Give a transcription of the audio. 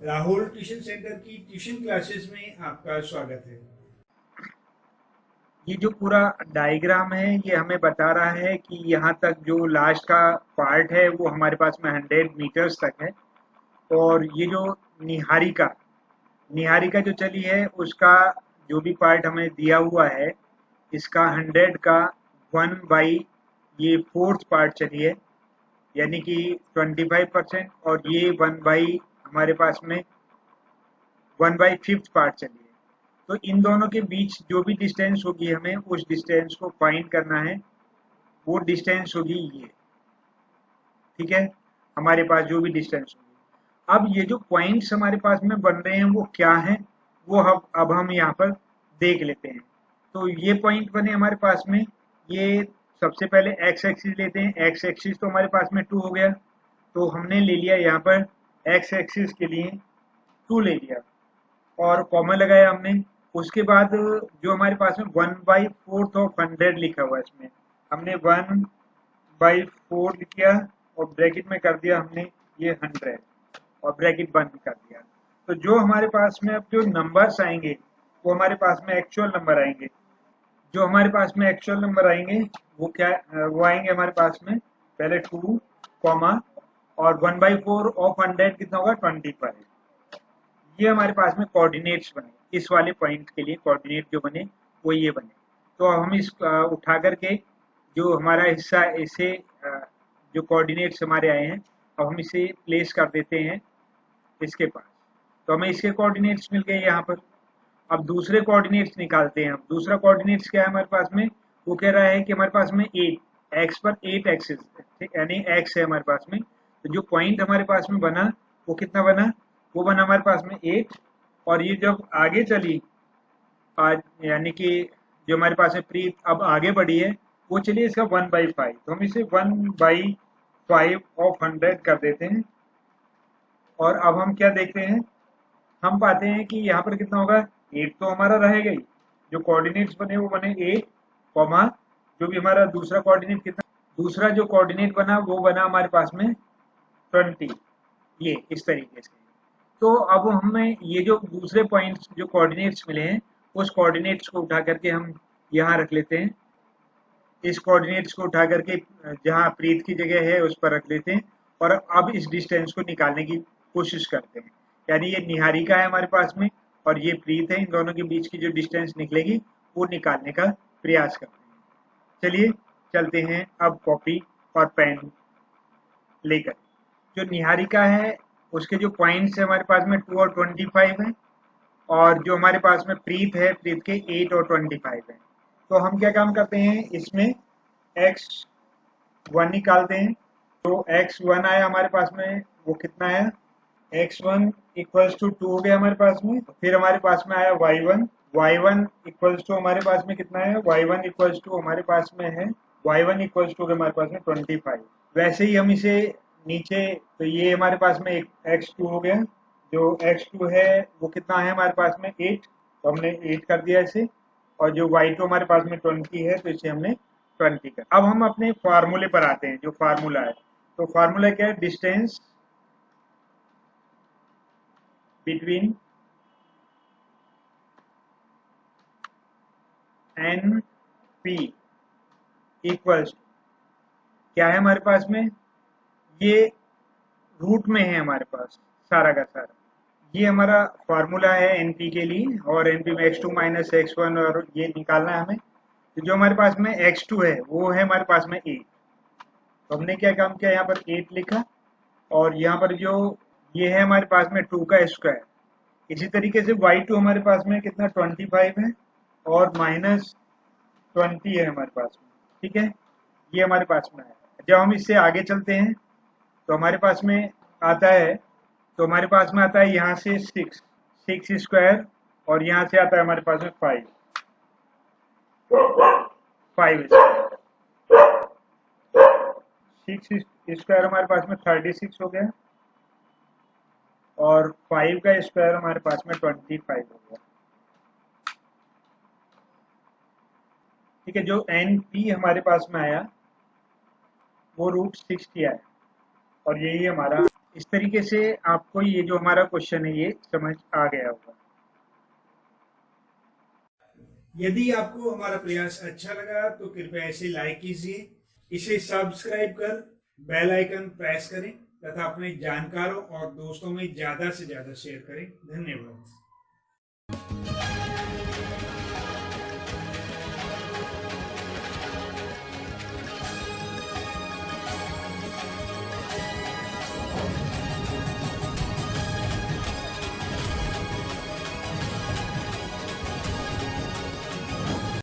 Rahul tuition centre की tuition classes में आपका स्वागत है। ये जो पूरा डायग्राम है ये हमें बता रहा है कि यहाँ तक जो लास्ट का पार्ट है वो हमारे पास में 100 मीटर्स तक है। और ये जो निहारिका निहारिका जो चली है उसका जो भी पार्ट हमें दिया हुआ है इसका 100 का 1/, ये फोर्थ पार्ट चली है, यानी कि 25%। और ये 1/, हमारे पास में 1/5 पार्ट चली है। तो इन दोनों के बीच जो भी डिस्टेंस होगी हमें उस डिस्टेंस को फाइंड करना है। वो डिस्टेंस होगी ये, ठीक है। हमारे पास जो भी डिस्टेंस होगी, अब ये जो पॉइंट्स हमारे पास में बन रहे हैं वो क्या है, वो अब हम यहाँ पर देख लेते हैं। तो ये पॉइंट बने हमारे पास में, ये सबसे पहले एक्स एक्सिस लेते हैं। एक्स एक्सिस तो हमारे पास में 2 हो गया, तो हमने ले लिया यहाँ पर एक्स एक्सिस के लिए 2 ले लिया और कॉमा लगाया हमने। उसके बाद जो हमारे पास में 1/4 ऑफ 100 लिखा हुआ है, इसमें हमने 1/4 लिख दिया और ब्रैकेट में कर दिया हमने ये 100 और ब्रैकेट बंद कर दिया। तो जो हमारे पास में अब जो नंबर्स आएंगे वो हमारे पास में एक्चुअल नंबर आएंगे। जो हमारे पास में एक्चुअल नंबर आएंगे वो क्या, वो आएंगे हमारे पास में पहले 2 कॉमा और 1/4 ऑफ 100 कितना होगा 25। ये हमारे पास में कोऑर्डिनेट्स बने, इस वाले पॉइंट के लिए कोऑर्डिनेट जो बने वो ये बने। तो अब हम इस उठा करके जो हमारा हिस्सा इसे जो कोऑर्डिनेट्स हमारे आए हैं अब हम इसे प्लेस कर देते हैं इसके पास। तो हमें इसके कोऑर्डिनेट्स मिल गए यहाँ पर। अब दूसरे कोऑर्डिनेट्स निकालते हैं। हम दूसरा कोऑर्डिनेट्स क्या है हमारे पास में, वो कह रहा है कि हमारे पास में 8 एक्स पर 8 एक्सिस, ठीक, यानी एक्स है हमारे पास में। तो जो पॉइंट हमारे पास में बना वो कितना बना, वो बना हमारे पास में 8। और ये जब आगे चली आज, यानी कि जो हमारे पास में प्रीत अब आगे बढ़ी है वो चलिए इसका 1/5, तो हम इसे 1/5 ऑफ 100 कर देते हैं। और अब हम क्या देखते हैं, हम पाते हैं कि यहाँ पर कितना होगा, 8 तो हमारा रहेगा ही। जो कोऑर्डिनेट्स बने वो बने 8 कॉमा, जो भी हमारा दूसरा कोऑर्डिनेट कितना, दूसरा जो कोऑर्डिनेट बना वो बना हमारे पास में 20। ये इस तरीके से। तो अब हमें ये जो दूसरे पॉइंट्स जो कोऑर्डिनेट्स मिले हैं उस कोऑर्डिनेट्स को उठा करके हम यहाँ रख लेते हैं। इस कोऑर्डिनेट्स को उठा करके जहाँ प्रीत की जगह है उस पर रख लेते हैं। और अब इस डिस्टेंस को निकालने की कोशिश करते हैं। यानी ये निहारिका है हमारे पास में और ये प्रीत है, इन दोनों के बीच की जो डिस्टेंस निकलेगी वो निकालने का प्रयास करते हैं। चलिए चलते हैं अब कॉपी और पेन लेकर। जो निहारिका है उसके जो पॉइंट्स है हमारे पास में 2 और 25 है, और जो हमारे पास में प्रीत है प्रीत के 8 और 25 है। तो हम क्या काम करते हैं, इसमें x1 निकालते हैं। तो x1 आया हमारे पास में, वो कितना है, x1 इक्वल्स टू 2 हो गया हमारे पास में। फिर हमारे पास में आया y1, y1 इक्वल्स टू हमारे पास में कितना है, y1 इक्वल्स टू हमारे पास में है, y1 इक्वल्स टू हमारे पास में 25। वैसे ही हम इसे नीचे, तो ये हमारे पास में एक x2 हो गया। जो x2 है वो कितना है हमारे पास में 8, तो हमने 8 कर दिया इसे। और जो y2 हमारे पास में 20 है तो इसे हमने 20 कर। अब हम अपने फार्मूले पर आते हैं, जो फार्मूला है। तो फार्मूला क्या है, distance between N P equals, क्या है हमारे पास में, ये रूट में है हमारे पास सारा का सारा। ये हमारा फार्मूला है एनपी के लिए, और एनपी में x2 माइनस x1 और ये निकालना है हमें। तो जो हमारे पास में x2 है वो है हमारे पास में 8। तो हमने क्या काम किया, यहाँ पर 8 लिखा। और यहाँ पर जो ये है हमारे पास में 2 का स्क्वायर। इसी तरीके से y2 हमारे पास में कितना 25 है और माइनस 20 है हमारे पास में, ठीक है। ये हमारे पास में है। जब हम इससे आगे चलते हैं तो हमारे पास में आता है, तो हमारे पास में आता है यहाँ से 6 स्क्वायर, और यहाँ से आता है हमारे पास में 5 स्क्वायर। 6 स्क्वायर हमारे पास में 36 हो गया, और 5 का स्क्वायर हमारे पास में 25 हो गया, ठीक है। जो एन पी हमारे पास में आया वो √60 आया, और यही हमारा इस तरीके से आपको ये जो हमारा क्वेश्चन है ये समझ आ गया होगा। यदि आपको हमारा प्रयास अच्छा लगा तो कृपया इसे लाइक कीजिए, इसे सब्सक्राइब कर बेल आइकन प्रेस करें तथा अपने जानकारों और दोस्तों में ज्यादा से ज्यादा शेयर करें। धन्यवाद।